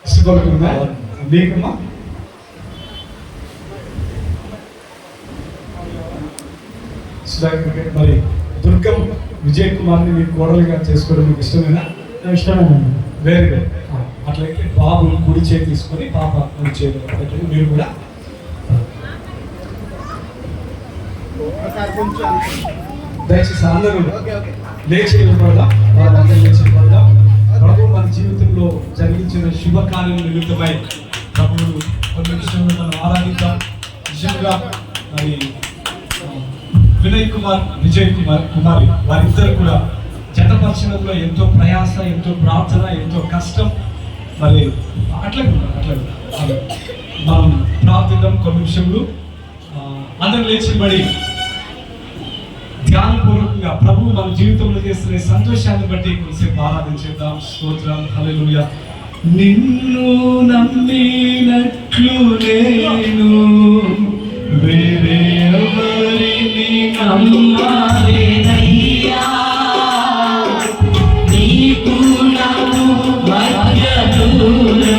ఇష్టపడుతుందా మీకమ్మా? మరి దుర్గం విజయ్ కుమార్ని మీ కోడలుగా చేసుకోవడం మీకు ఇష్టమేనా? ఇష్టమేనండి. Very good. అట్లయితే బాబు కుడి చేయి తీసుకొని పాప కుడి చేతి పెట్టండి. మీరు కూడా దయచేసి అందరూ లేచి నిలబడదాం. వాళ్ళందరూ లేచి నిలబడదాం. ప్రభు మన జీవితంలో జరిగించిన శుభకార్యం నిమిత్తమై ప్రభువును కొన్ని విషయంలో మనం ఆరాధిద్దాం. నిజంగా మరి వినయ్ కుమార్ విజయ్ కుమారి వారిద్దరు కూడా జతపరచడంలో ఎంతో ప్రయాస, ఎంతో ప్రార్థన, ఎంతో కష్టం. మరి అట్లా మనం ప్రార్థిద్దాం. కొన్ని విషయంలో అందరూ లేచిబడి ధ్యానపూర్వకంగా ప్రభు మన జీవితంలో చేస్తున్న సంతోషాన్ని బట్టి కొంచెంసేపు ఆరాధించేద్దాం. స్తోత్రం, హల్లెలూయా. నిన్ను నమ్మినట్లు నేను వేరే ఎవరిని నమ్మాలేనయ్యా. నీకు నాకు మధ్య దూరం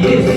Yes,